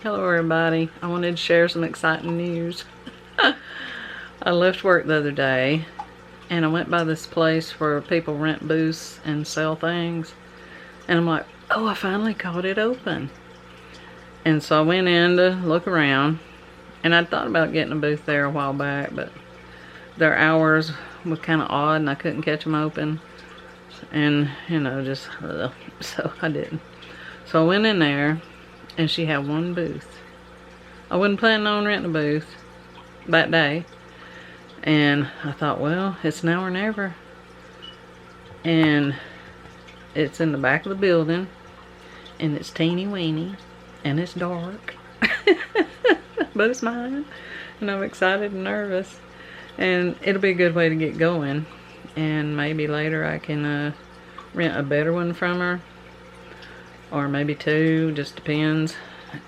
Hello everybody. I wanted to share some exciting news. I left work the other day and I went by this place where people rent booths and sell things. And I'm like, oh, I finally caught it open. And so I went in to look around, and I'd thought about getting a booth there a while back, but their hours were kind of odd and I couldn't catch them open. And, you know, just, so I didn't. So I went in there and she had one booth. I wasn't planning on renting a booth that day. And I thought, well, it's now or never. And it's in the back of the building. And it's teeny weeny. And it's dark. But it's mine. And I'm excited and nervous. And it'll be a good way to get going. And maybe later I can rent a better one from her. Or maybe two, just depends.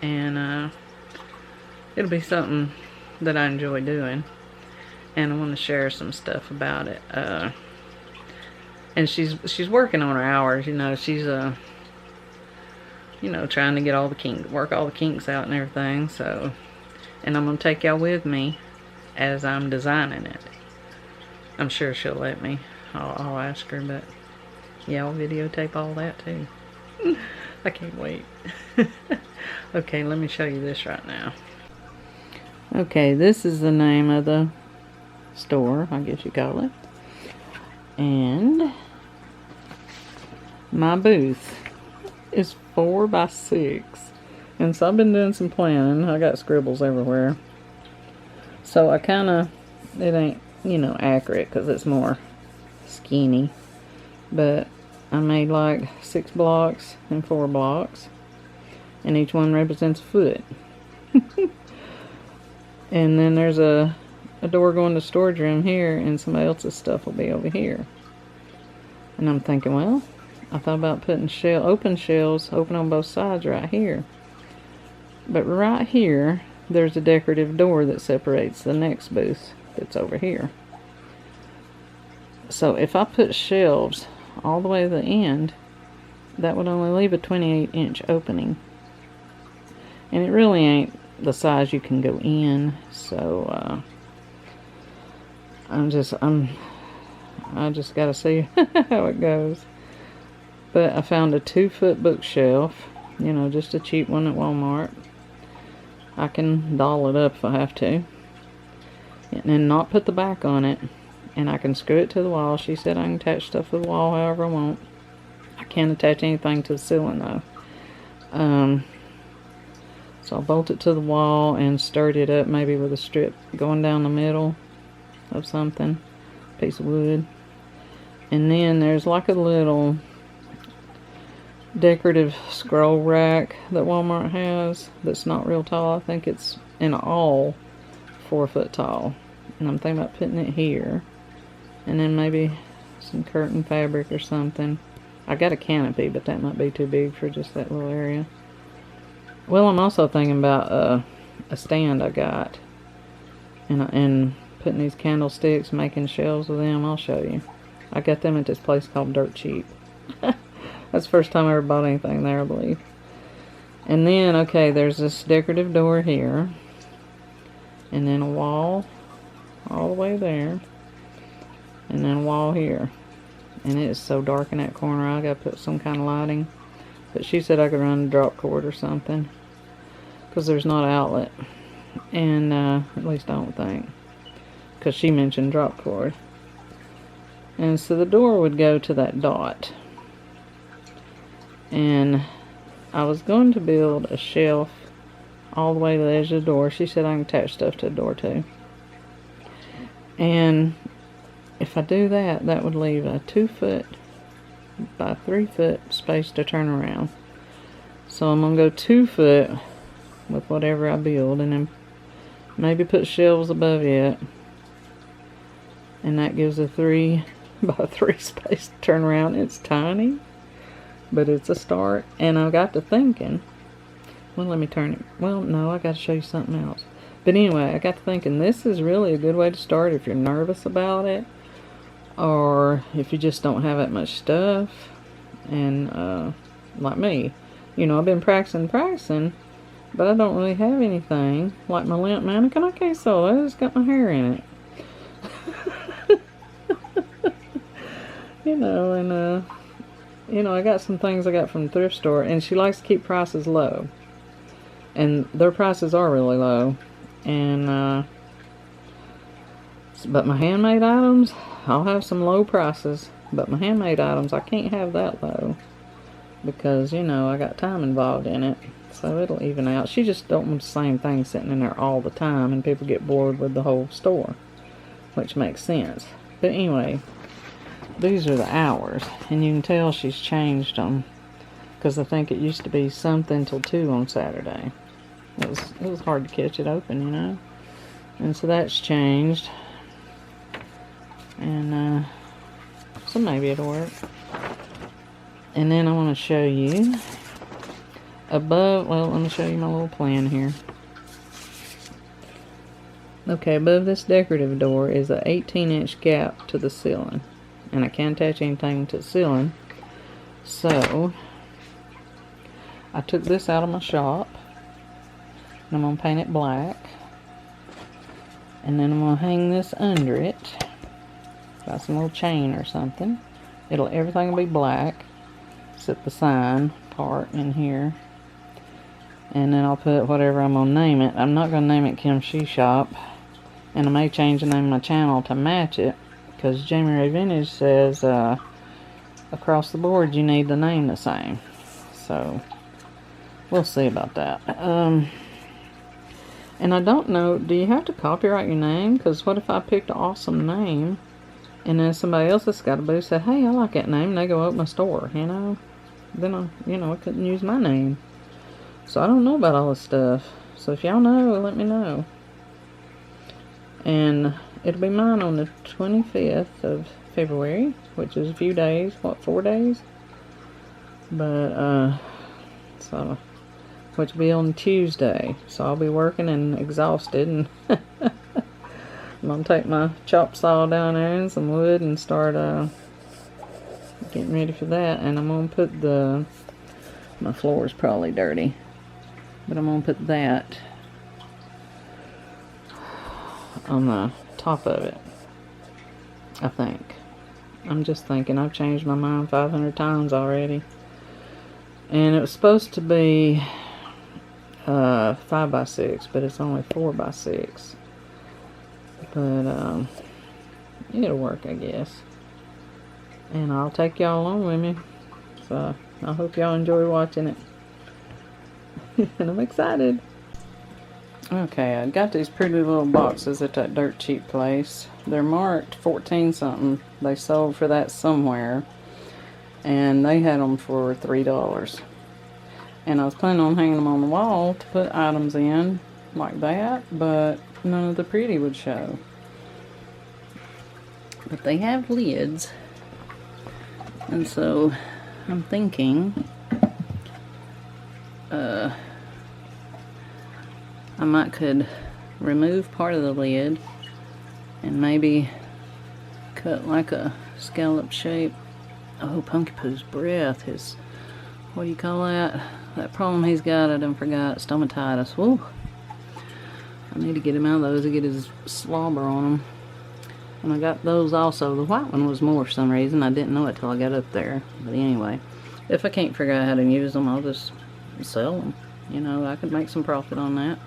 And it'll be something that I enjoy doing. And I want to share some stuff about it. And she's working on her hours, you know. She's you know, trying to get all the kinks, work all the kinks out and everything. So, and I'm gonna take y'all with me as I'm designing it. I'm sure she'll let me. I'll ask her, but yeah, I'll videotape all that too. I can't wait. Okay, let me show you this right now. Okay, this is the name of the store, I guess you call it. And my booth is 4 by 6. And so I've been doing some planning. I got scribbles everywhere. So I kind of, it ain't, you know, accurate because it's more skinny. But I made like 6 blocks and 4 blocks. And each one represents a foot. And then there's a door going to storage room here, and somebody else's stuff will be over here. And I'm thinking, well, I thought about putting open shelves open on both sides right here. But right here, there's a decorative door that separates the next booth that's over here. So if I put shelves all the way to the end, that would only leave a 28-inch opening. And it really ain't the size you can go in, so I just gotta see how it goes. But I found a 2-foot bookshelf, you know, just a cheap one at Walmart. I can doll it up if I have to, and then not put the back on it, and I can screw it to the wall. She said I can attach stuff to the wall however I want. I can't attach anything to the ceiling though. So I'll bolt it to the wall and stir it up, maybe with a strip going down the middle of something, piece of wood. And then there's like a little decorative scroll rack that Walmart has that's not real tall. I think it's in all 4 foot tall. And I'm thinking about putting it here. And then maybe some curtain fabric or something. I got a canopy, but that might be too big for just that little area. Well, I'm also thinking about a stand I got, and putting these candlesticks, making shelves with them. I'll show you. I got them at this place called Dirt Cheap. That's the first time I ever bought anything there, I believe. And then, okay, there's this decorative door here, and then a wall all the way there, and then a wall here. And it is so dark in that corner, I gotta put some kind of lighting. But she said I could run a drop cord or something, because there's not an outlet. And at least I don't think, because she mentioned drop cord. And so the door would go to that dot. And I was going to build a shelf all the way to the edge of the door. She said I can attach stuff to the door too. And if I do that, that would leave a 2-foot by 3-foot space to turn around. So I'm gonna go 2 foot with whatever I build, and then maybe put shelves above it, and that gives a 3 by 3 space to turn around. It's tiny, but it's a start. And I got to thinking, well, let me turn it. Well, no, I got to show you something else. But anyway, I got to thinking, this is really a good way to start if you're nervous about it, or if you just don't have that much stuff. And like me, you know, I've been practicing, but I don't really have anything like my lamp mannequin. Okay, so I just got my hair in it. And I got some things I got from the thrift store, and she likes to keep prices low. And their prices are really low. And, but my handmade items, I'll have some low prices. But my handmade items, I can't have that low. Because, I got time involved in it. So it'll even out. She just don't want the same thing sitting in there all the time, and people get bored with the whole store. Which makes sense. But anyway, these are the hours. And you can tell she's changed them. Because I think it used to be something till 2 on Saturday. It was hard to catch it open, And so that's changed. And so maybe it'll work. And then I want to show you above, well, let me show you my little plan here. Okay, above this decorative door is an 18-inch gap to the ceiling. And I can't attach anything to the ceiling. So I took this out of my shop. And I'm going to paint it black. And then I'm going to hang this under it. Got some little chain or something. Everything will be black. Except the sign part in here. And then I'll put whatever I'm going to name it. I'm not going to name it Kim's She Shop. And I may change the name of my channel to match it. Because Jamie Ray Vintage says across the board you need the name the same. So we'll see about that. And I don't know, do you have to copyright your name? Because what if I picked an awesome name, and then somebody else that's got a booth said, hey, I like that name, and they go open a store, Then I couldn't use my name. So I don't know about all this stuff. So if y'all know, let me know. And it'll be mine on the 25th of February, which is a few days, 4 days? But, which will be on Tuesday. So I'll be working and exhausted, and I'm going to take my chop saw down there and some wood and start getting ready for that. And I'm going to put my floor is probably dirty, but I'm going to put that on the top of it, I think. I'm just thinking, I've changed my mind 500 times already. And it was supposed to be 5x6, but it's only 4x6. But it'll work, I guess. And I'll take y'all along with me. So I hope y'all enjoy watching it. And I'm excited. Okay, I got these pretty little boxes at that dirt cheap place. They're marked 14 something. They sold for that somewhere. And they had them for $3. And I was planning on hanging them on the wall to put items in like that, but none of the pretty would show. But they have lids. And so I'm thinking I could remove part of the lid and maybe cut like a scallop shape. Oh, Punky Poo's breath is, what do you call that? That problem he's got, I done forgot, stomatitis. Woo! I need to get him out of those to get his slobber on them. And I got those also. The white one was more for some reason. I didn't know it till I got up there. But anyway, if I can't figure out how to use them, I'll just sell them. I could make some profit on that.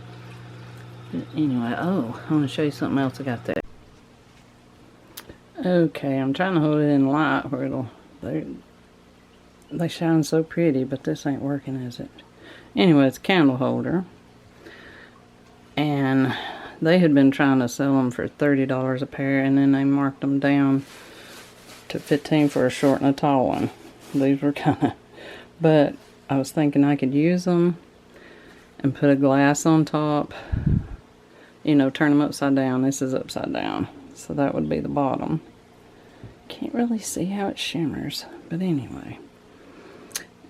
But anyway, oh, I want to show you something else I got there. Okay, I'm trying to hold it in light where they shine so pretty, but this ain't working, is it? Anyway, it's a candle holder. And they had been trying to sell them for $30 a pair, and then they marked them down to $15 for a short and a tall one. These were kind of, but I was thinking I could use them and put a glass on top, turn them upside down. This is upside down, so that would be the bottom. Can't really see how it shimmers, but anyway.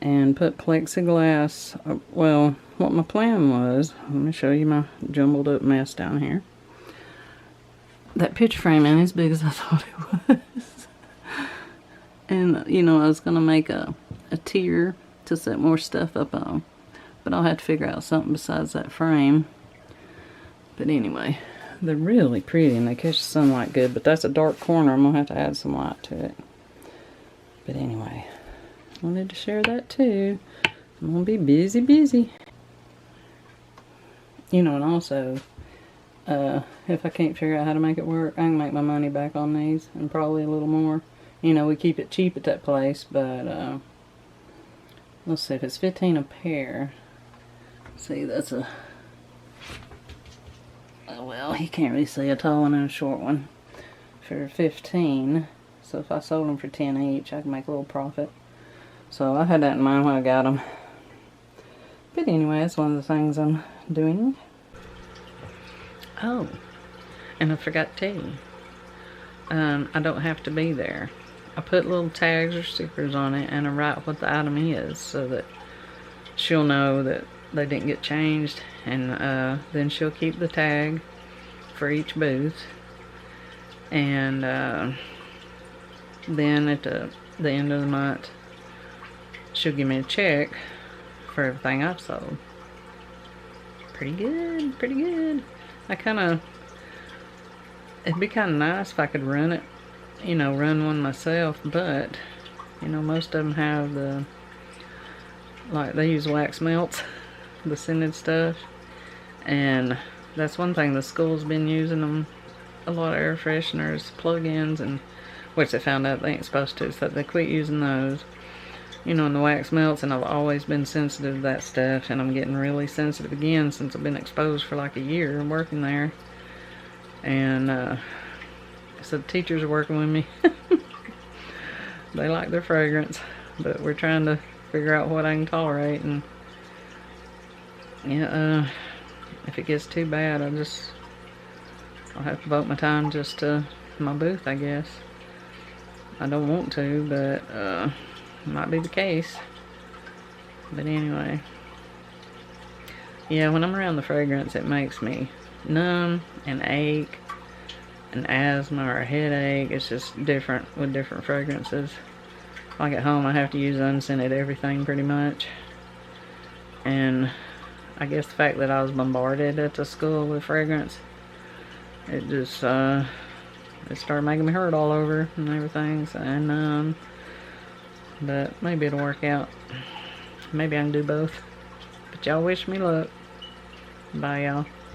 And put plexiglass, well, what my plan was, let me show you my jumbled up mess down here. That picture frame ain't as big as I thought it was. And, I was going to make a tier to set more stuff up on. but I'll have to figure out something besides that frame. But anyway, they're really pretty and they catch the sunlight good, but that's a dark corner. I'm gonna have to add some light to it. But anyway, wanted to share that too. I'm gonna be busy. You know, and also, if I can't figure out how to make it work, I can make my money back on these and probably a little more. You know, we keep it cheap at that place, but let's see, if it's 15 a pair. See, that's a, well, you can't really see a tall one and a short one. For 15, so if I sold them for 10 each, I could make a little profit. So I had that in mind when I got them. But anyway, that's one of the things I'm doing. Oh, and I forgot to tell you, I don't have to be there. I put little tags or stickers on it and I write what the item is so that she'll know that they didn't get changed, and then she'll keep the tag for each booth, and then at the end of the month she'll give me a check for everything I've sold. Pretty good. It'd be kind of nice if I could run it, you know, run one myself, but you know, most of them have they use wax melts, the scented stuff, and that's one thing the school's been using them, a lot of air fresheners, plug-ins, and which they found out they ain't supposed to, so they quit using those, you know, and the wax melts, and I've always been sensitive to that stuff, and I'm getting really sensitive again since I've been exposed for like a year working there. And so the teachers are working with me. They like their fragrance, but we're trying to figure out what I can tolerate. And yeah, if it gets too bad, I'll have to devote my time just to my booth, I guess. I don't want to, but might be the case. But anyway, yeah, when I'm around the fragrance, it makes me numb and ache and asthma or a headache. It's just different with different fragrances. Like at home, I have to use unscented everything pretty much, and I guess the fact that I was bombarded at the school with fragrance, it just it started making me hurt all over and everything. So, and but maybe it'll work out. Maybe I can do both. But y'all wish me luck. Bye, y'all.